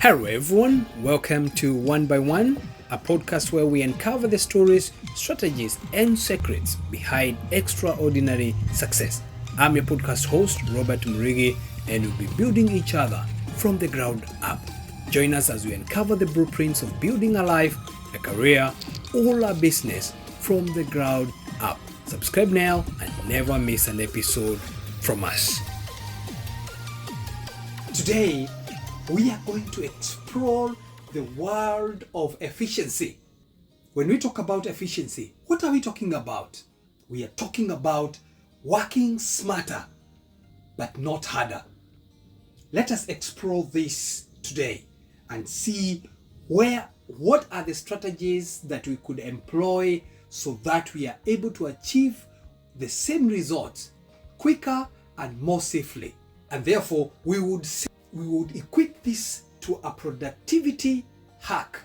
Hello, everyone. Welcome to One by One, a podcast where we uncover the stories, strategies, and secrets behind extraordinary success. I'm your podcast host, Robert Murigi, and we'll be building each other from the ground up. Join us as we uncover the blueprints of building a life, a career, or a business from the ground up. Subscribe now and never miss an episode from us. Today, we are going to explore the world of efficiency. When we talk about efficiency, what are we talking about? We are talking about working smarter, but not harder. Let us explore this today and see what are the strategies that we could employ so that we are able to achieve the same results quicker and more safely. And therefore, we would equate this to a productivity hack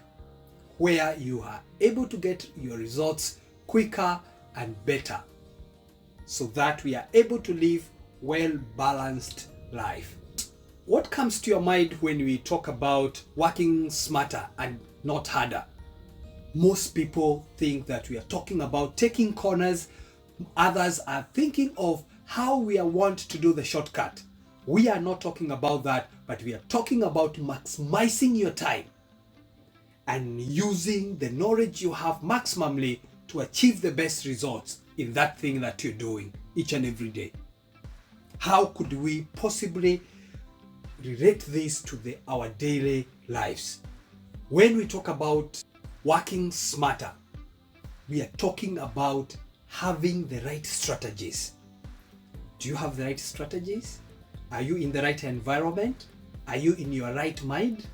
where you are able to get your results quicker and better so that we are able to live well-balanced life. What comes to your mind when we talk about working smarter and not harder? Most people think that we are talking about taking corners. Others are thinking of how we want to do the shortcut. We are not talking about that, but we are talking about maximizing your time and using the knowledge you have maximally to achieve the best results in that thing that you're doing each and every day. How could we possibly relate this to our daily lives? When we talk about working smarter, we are talking about having the right strategies. Do you have the right strategies? Are you in the right environment? Are you in your right mind?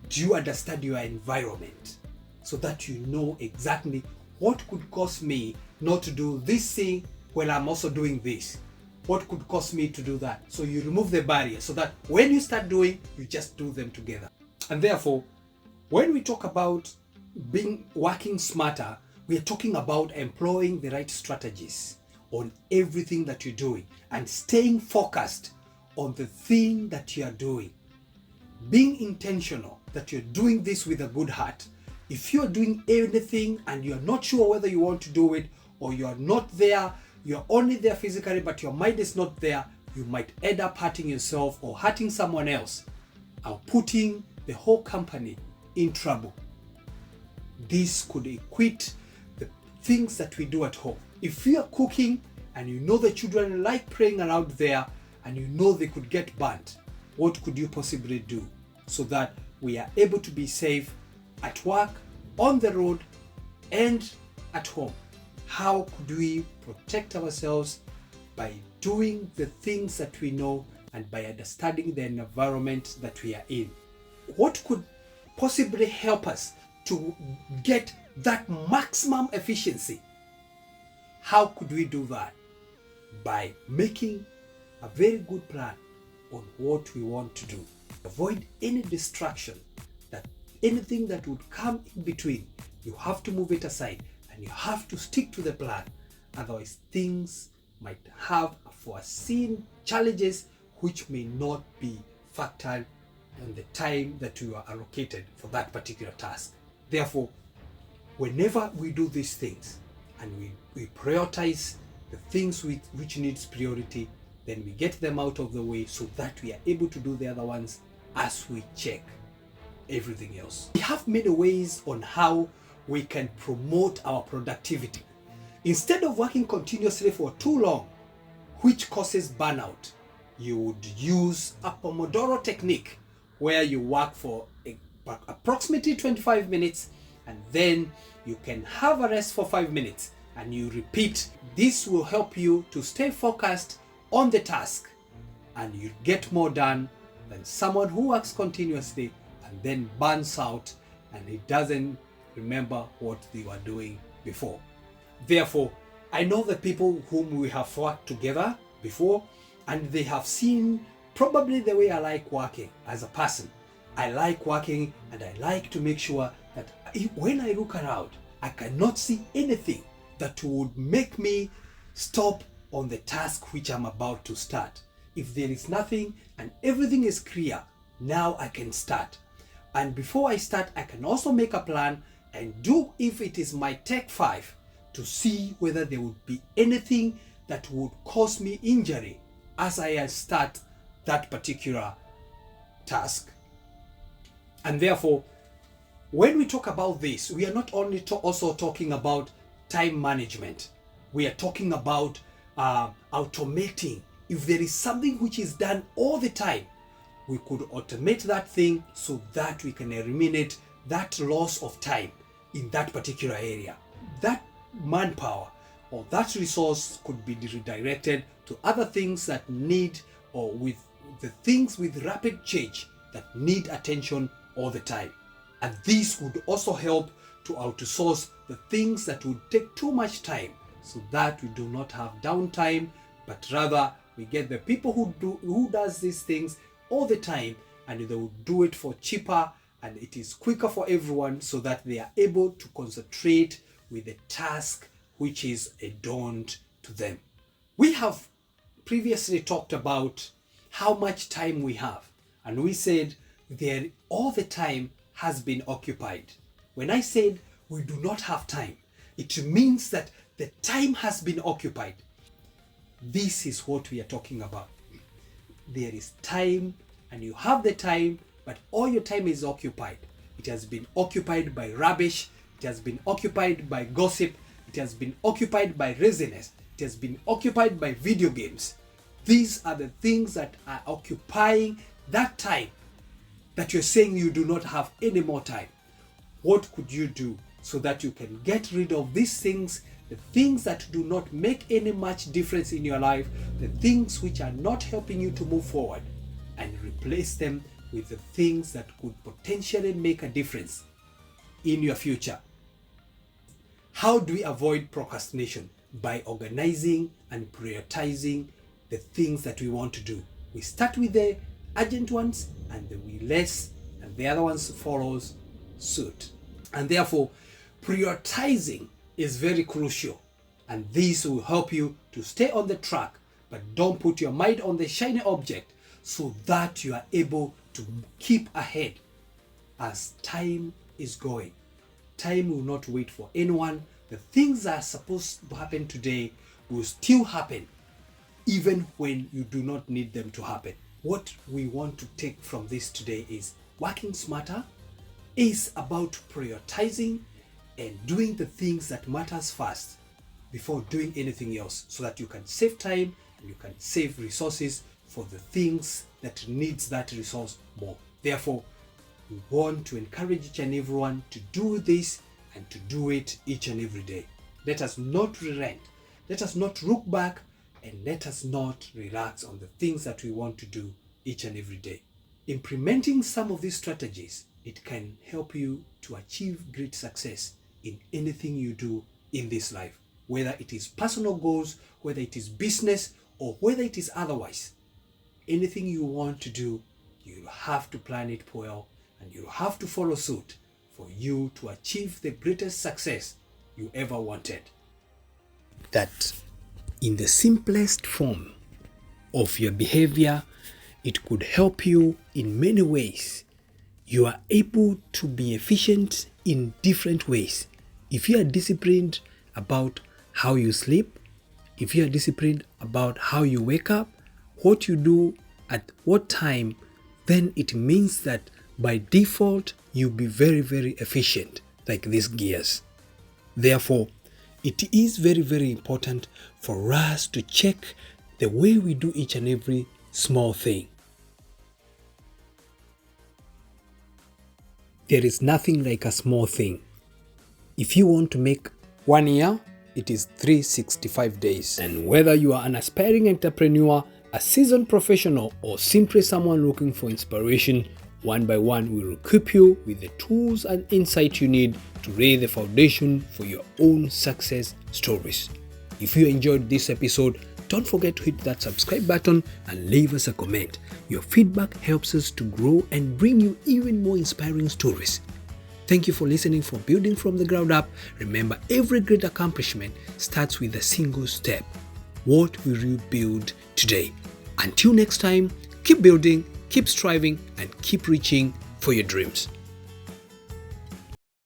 Do you understand your environment so that you know exactly what could cause me not to do this thing while I'm also doing this? What could cause me to do that? So you remove the barrier so that when you start doing, you just do them together. And therefore, when we talk about working smarter, we are talking about employing the right strategies on everything that you're doing and staying focused on the thing that you are doing. Being intentional that you're doing this with a good heart. If you're doing anything and you're not sure whether you want to do it or you're not there, you're only there physically but your mind is not there, you might end up hurting yourself or hurting someone else and putting the whole company in trouble. This could equate the things that we do at home. If you are cooking and you know the children like playing around there and you know they could get burnt, what could you possibly do so that we are able to be safe at work, on the road, and at home? How could we protect ourselves by doing the things that we know and by understanding the environment that we are in? What could possibly help us to get that maximum efficiency? How could we do that? By making a very good plan on what we want to do. Avoid any distraction, that anything that would come in between, you have to move it aside and you have to stick to the plan. Otherwise, things might have foreseen challenges which may not be factored in the time that you are allocated for that particular task. Therefore, whenever we do these things, and we prioritize the things which needs priority, then we get them out of the way so that we are able to do the other ones as we check everything else. We have many ways on how we can promote our productivity. Instead of working continuously for too long, which causes burnout, you would use a Pomodoro technique where you work for approximately 25 minutes and then you can have a rest for 5 minutes and you repeat. This will help you to stay focused on the task and you get more done than someone who works continuously and then burns out and he doesn't remember what they were doing before. Therefore, I know the people whom we have worked together before and they have seen probably the way I like working as a person. I like working and I like to make sure that when I look around, I cannot see anything that would make me stop on the task which I'm about to start. If there is nothing and everything is clear, now I can start. And before I start, I can also make a plan and do, if it is my Tech 5, to see whether there would be anything that would cause me injury as I start that particular task. And therefore, when we talk about this, we are not only also talking about time management. We are talking about automating. If there is something which is done all the time, we could automate that thing so that we can eliminate that loss of time in that particular area. That manpower or that resource could be redirected to other things that need, or with the things with rapid change that need attention all the time. And this would also help to outsource the things that would take too much time, so that we do not have downtime, but rather we get the people who does these things all the time, and they will do it for cheaper, and it is quicker for everyone, so that they are able to concentrate with the task which is a daunt to them. We have previously talked about how much time we have, and we said there all the time has been occupied. When I said we do not have time, it means that the time has been occupied. This is what we are talking about. There is time, and you have the time, but all your time is occupied. It has been occupied by rubbish. It has been occupied by gossip. It has been occupied by laziness. It has been occupied by video games. These are the things that are occupying that time that you're saying you do not have any more time. What could you do so that you can get rid of these things, the things that do not make any much difference in your life, the things which are not helping you to move forward, and replace them with the things that could potentially make a difference in your future? How do we avoid procrastination? By organizing and prioritizing the things that we want to do. We start with the urgent ones, and then we less, and the other ones follows suit. And therefore, prioritizing is very crucial, and this will help you to stay on the track, but don't put your mind on the shiny object, so that you are able to keep ahead as time is going. Time will not wait for anyone. The things that are supposed to happen today will still happen, even when you do not need them to happen. What we want to take from this today is working smarter is about prioritizing and doing the things that matters first before doing anything else, so that you can save time and you can save resources for the things that needs that resource more. Therefore, we want to encourage each and everyone to do this and to do it each and every day. Let us not relent. Let us not look back, and let us not relax on the things that we want to do each and every day. Implementing some of these strategies, it can help you to achieve great success in anything you do in this life, whether it is personal goals, whether it is business, or whether it is otherwise. Anything you want to do, you have to plan it well, and you have to follow suit for you to achieve the greatest success you ever wanted. That in the simplest form of your behavior, it could help you in many ways. You are able to be efficient in different ways. If you are disciplined about how you sleep, if you are disciplined about how you wake up, what you do at what time, then it means that by default you'll be very, very efficient, like these gears. Therefore, it is very, very important for us to check the way we do each and every small thing. There is nothing like a small thing. If you want to make 1 year, it is 365 days. And whether you are an aspiring entrepreneur, a seasoned professional, or simply someone looking for inspiration, one by one we will equip you with the tools and insight you need to lay the foundation for your own success stories. If you enjoyed this episode, don't forget to hit that subscribe button and leave us a comment. Your feedback helps us to grow and bring you even more inspiring stories. Thank you for listening for Building from the Ground Up. Remember, every great accomplishment starts with a single step. What will you build today? Until next time, keep building keep striving and keep reaching for your dreams.